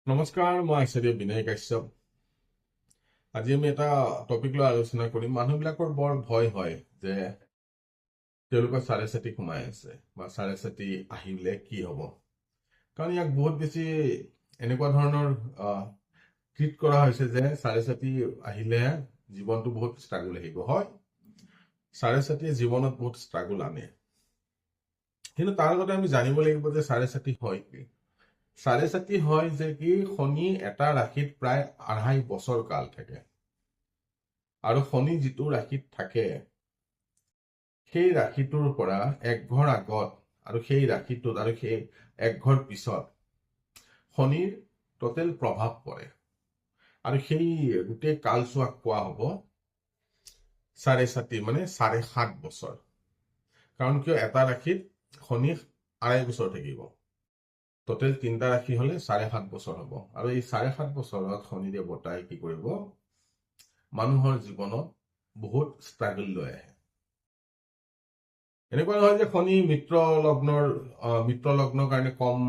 নমস্কাৰ, মই আচাৰ্য বিনয় কাশ্যপ। আজি আমি এটা টপিক লৈ আলোচনা কৰিম। মানুহবিলাকৰ বৰ ভয় হয় যে তেওঁলোকৰ চাৰে চাতি সোমাই আছে বা চাৰে চাতি আহিলে কি হ'ব। কাৰণ ইয়াক বহুত বেছি এনেকুৱা ধৰণৰ ট্ৰিট কৰা হৈছে যে চাৰে চাতি আহিলে জীৱনটো বহুত ষ্ট্ৰাগল আহিব। হয়, চাৰে চাতিয়ে জীৱনত বহুত ষ্ট্ৰাগল আনে, কিন্তু তাৰ আগতে আমি জানিব লাগিব যে চাৰে চাতি হয় কি। চাৰে চাতি হয় যে কি শনি এটা ৰাশিত প্ৰায় ২.৫ বছৰ কাল থাকে, আৰু শনি যিটো ৰাশিত থাকে সেই ৰাশিটোৰ পৰা এক ঘৰ আগত আৰু সেই ৰাশিটোত আৰু সেই এক ঘৰ পিছত শনিৰ টোটেল প্ৰভাৱ পৰে, আৰু সেই গোটেই কালচোৱাক কোৱা হ'ব চাৰে চাতি, মানে ৭.৫ বছৰ। কাৰণ কিয়, এটা ৰাশিত শনি ২.৫ বছৰ থাকিব, টোটেল ৩টা ৰাশি হলে ৭.৫ বছৰ হ'ব। আৰু এই ৭.৫ বছৰত শনি দেৱতাই কি কৰিব, মানুহৰ জীৱনত বহুত ষ্ট্ৰাগল লৈ আহে। এনেকুৱা নহয় যে শনি মিত্ৰ লগ্নৰ কাৰণে কম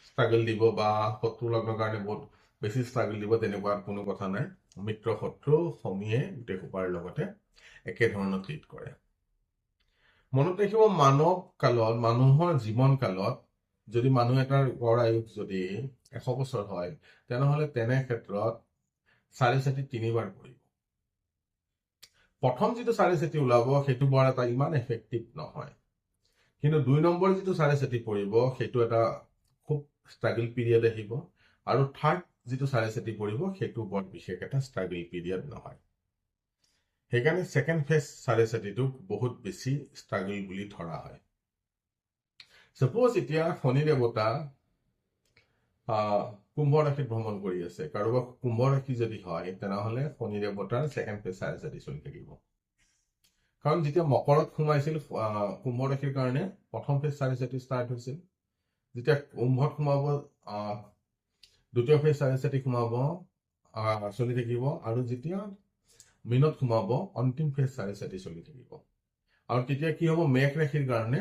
ষ্ট্ৰাগল দিব বা শত্ৰু লগ্নৰ কাৰণে বহুত বেছি ষ্ট্ৰাগল দিব, তেনেকুৱা কোনো কথা নাই। মিত্ৰ শত্ৰু শনিয়ে গোটেই সোপাৰ লগতে একেধৰণৰ ট্ৰিট কৰে। মনত ৰাখিব, মানৱ কালত, মানুহৰ জীৱন কালত যদি মানুহ এটাৰ গড় আয়ুস যদি ১০০ বছৰ হয়, তেনেহলে তেনে ক্ষেত্ৰত চাৰে চাতি ৩বাৰ পৰিব। প্ৰথম যিটো চাৰে চাতি ওলাব সেইটো বৰ এটা ইমান এফেক্টিভ নহয়, কিন্তু ২ নম্বৰ যিটো চাৰে চাতি পৰিব সেইটো এটা খুব ষ্ট্ৰাগল পিৰিয়ড আহিব, আৰু থাৰ্ড যিটো চাৰে চাতি পৰিব সেইটো বৰ বিশেষ এটা ষ্ট্ৰাগল পিৰিয়ড নহয়। সেইকাৰণে ছেকেণ্ড ফেজ চাৰে চাতিটোক বহুত বেছি ষ্ট্ৰাগল বুলি ধৰা হয়। ছাপোজ এতিয়া শনি দেৱতা কুম্ভ ৰাশিত ভ্ৰমণ কৰি আছে, কাৰোবাৰ কুম্ভ ৰাশি যদি হয় তেনেহলে শনি দেৱতাৰ ছেকেণ্ড ফেজ চাৰে চাতি চলি থাকিব। কাৰণ যেতিয়া মকৰত সোমাইছিল কুম্ভ ৰাশিৰ কাৰণে প্ৰথম ফেজ চাৰে চাতি ষ্টাৰ্ট হৈছিল, যেতিয়া কুম্ভত সোমাব দ্বিতীয় ফেজ চাৰে চাতি সোমাব, চলি থাকিব, আৰু যেতিয়া মীনত সোমাব অন্তিম ফেজ চাৰে চাতি চলি থাকিব। আৰু তেতিয়া কি হ'ব, মেঘ ৰাশিৰ কাৰণে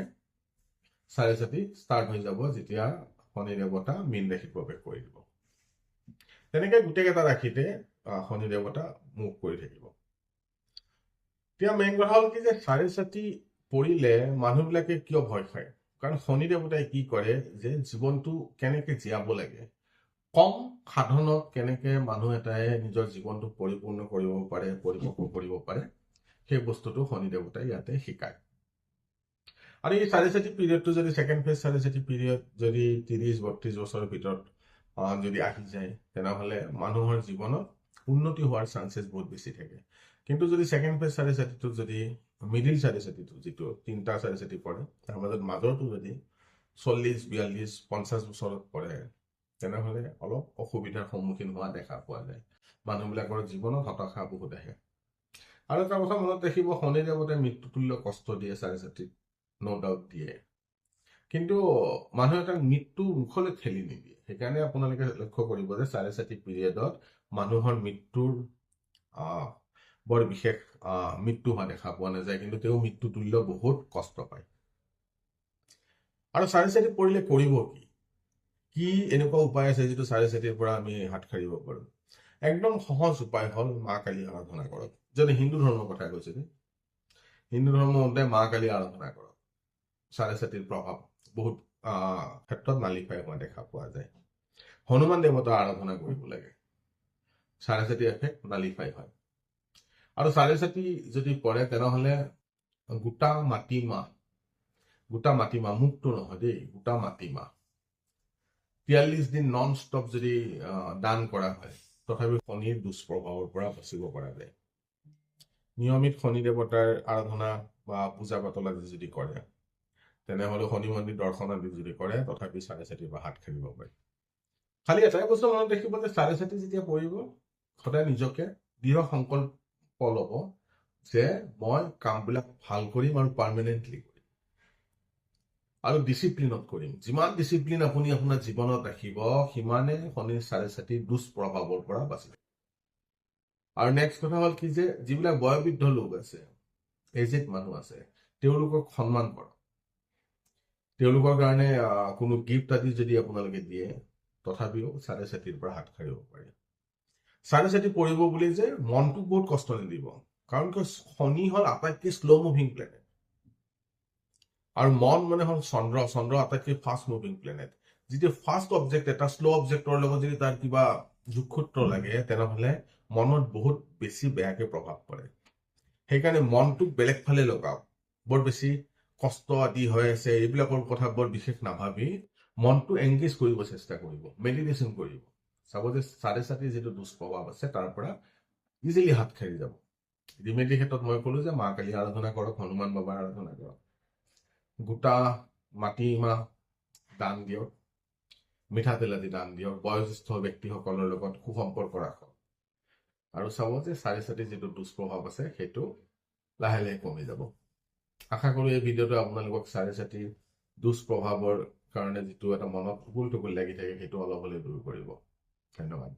চাৰে চাতি ষ্টাৰ্ট হৈ যাব যেতিয়া শনি দেৱতা মীন ৰাশিত প্ৰৱেশ কৰি দিব। তেনেকে গোটেইকেইটা ৰাশিতে শনি দেৱতা মুভ কৰি থাকিব। এতিয়া মেইন কথা হ'ল কি যে চাৰে চাতি পৰিলে মানুহবিলাকে কিয় ভয় খায়। কাৰণ শনি দেৱতাই কি কৰে যে জীৱনটো কেনেকে জীয়াব লাগে, কম সাধনত কেনেকে মানুহ এটাই নিজৰ জীৱনটো পৰিপূৰ্ণ কৰিব পাৰে, পৰিপক্ব কৰিব পাৰে, সেই বস্তুটো শনি দেৱতাই ইয়াতে শিকায়। আৰু এই চাৰে চাতি পিৰিয়ডটো যদি ছেকেণ্ড ফেজ চাৰে চাতি পিৰিয়ড যদি ৩০-৩২ বছৰৰ ভিতৰত যদি আহি যায়, তেনেহলে মানুহৰ জীৱনত উন্নতি হোৱাৰ চান্সেছ বহুত বেছি থাকে। কিন্তু যদি ছেকেণ্ড ফেজ চাৰে চাতিটো যদি মিডিল চাৰে চাতিটো যিটো ৩টা চাৰে চাতি পৰে, তাৰ মাজৰটো যদি ৪০-৪২-৫০ বছৰত পৰে, তেনেহলে অলপ অসুবিধাৰ সন্মুখীন হোৱা দেখা পোৱা যায়। মানুহবিলাকৰ জীৱনত হতাশা বহুত আহে। আৰু এটা কথা মনত ৰাখিব, শনি দেৱতাই মৃত্যুতুল্য কষ্ট দিয়ে চাৰে চাতিত, ন ডাউট দিয়ে, কিন্তু মানুহ এটাক মৃত্যু মুখলৈ ঠেলি নিদিয়ে। সেইকাৰণে আপোনালোকে লক্ষ্য কৰিব যে চাৰে চাতি পিৰিয়ডত মানুহৰ মৃত্যুৰ বৰ বিশেষ মৃত্যু হোৱা দেখা পোৱা নাযায়, কিন্তু তেওঁ মৃত্যুতুল্য বহুত কষ্ট পায়। আৰু চাৰে চাতি পৰিলে কৰিব কি এনেকুৱা উপায় আছে যিটো চাৰে চাতিৰ পৰা আমি হাত সাৰিব পাৰো? একদম সহজ উপায় হ'ল মা কালী আৰাধনা কৰক। যদি হিন্দু ধৰ্মৰ কথা কৈছে, হিন্দু ধৰ্ম মতে মা কালী আৰাধনা কৰক। চাৰে চাতিৰ প্ৰভাৱ বহুত ক্ষেত্ৰত নালিফাই হোৱা দেখা পোৱা যায়। হনুমান দেৱতা আৰাধনা কৰিব লাগে, চাৰে চাতি এফেক্ট নালিফাই হয়। আৰু চাৰে চাতি যদি পৰে তেনেহলে গোটা মাটিমাহ, মুখটো নহয় দেই, গোটা মাটিমাহ ৪৩ দিন নন ষ্টপ যদি দান কৰা হয়, তথাপি শনিৰ দুষ্প্ৰভাৱৰ পৰা বাচিব পৰা যায়। নিয়মিত শনি দেৱতাৰ আৰাধনা বা পূজা পাতল আদি যদি কৰে, তেনেহলে শনি মন্দিৰ দৰ্শন আদি যদি কৰে, তথাপি চাৰে চাতিৰ পৰা হাত সাৰিব পাৰি। খালি এটাই বস্তু মনত ৰাখিব যে চাৰে চাতি যেতিয়া পৰিব, সদায় নিজকে দৃঢ় সংকল্প ল'ব যে মই কামবিলাক ভাল কৰিম আৰু পাৰ্মানেণ্টলি কৰিম, আৰু ডিচিপ্লিনত কৰিম। যিমান ডিচিপ্লিন আপুনি আপোনাৰ জীৱনত ৰাখিব, সিমানে শনিৰ চাৰে চাতিৰ দুষ্প্ৰভাৱৰ পৰা বাচিব। আৰু নেক্সট কথা হ'ল কি যে যিবিলাক বয়োবৃদ্ধ লোক আছে, এজেড মানুহ আছে, তেওঁলোকক সন্মান কৰক। তেওঁলোকৰ কাৰণে কোনো গিফ্ট আদি যদি আপোনালোকে দিয়ে, তথাপিও চাৰে চাতিৰ পৰা হাত সাৰিব পাৰি। চাৰে চাতি পৰিব বুলি যে মনটোক বহুত কষ্ট নিদিব, কাৰণ শনি হ'ল আটাইতকৈ শ্ল' মুভিং প্লেনেট আৰু মন মানে হ'ল চন্দ্ৰ আটাইতকৈ ফাষ্ট মুভিং প্লেনেট। যেতিয়া ফাষ্ট অবজেক্ট এটা শ্ল' অবজেক্টৰ লগত যদি তাৰ কিবা যোগসূত্ৰ লাগে তেনেহ'লে মনত বহুত বেছি বেয়াকে প্ৰভাৱ পৰে। সেইকাৰণে মনটোক বেলেগ ফালে লগাওক, বৰ বেছি কষ্ট আদি হৈ আছে এইবিলাকৰ কথা বৰ বিশেষ নাভাবি মনটো এংগেজ কৰিব চেষ্টা কৰিব, মেডিটেশ্যন কৰিব। চাব যে চাৰে চাতিৰ যিটো দুষ্প্ৰভাৱ আছে তাৰ পৰা ইজিলি হাত সাৰি যাব। ৰিমেডিৰ ক্ষেত্ৰত মই ক'লো যে মা কালী আৰাধনা কৰক, হনুমান বাবাৰ আৰাধনা কৰক, গোটা মাটিমাহ দান দিয়ক, মিঠাতেল আদি দান দিয়ক, বয়োজ্যেষ্ঠ ব্যক্তিসকলৰ লগত সুসম্পৰ্ক ৰাখক, আৰু চাব যে চাৰে চাতিৰ যিটো দুষ্প্ৰভাৱ আছে সেইটো লাহে লাহে কমি যাব। আশা কৰোঁ এই ভিডিঅ'টো আপোনালোকক চাৰে চাতিৰ দুষ্প্ৰভাৱৰ কাৰণে যিটো এটা মনত টুকুল টুকুল লাগি থাকে সেইটো অলপ হ'লে দূৰ কৰিব। ধন্যবাদ।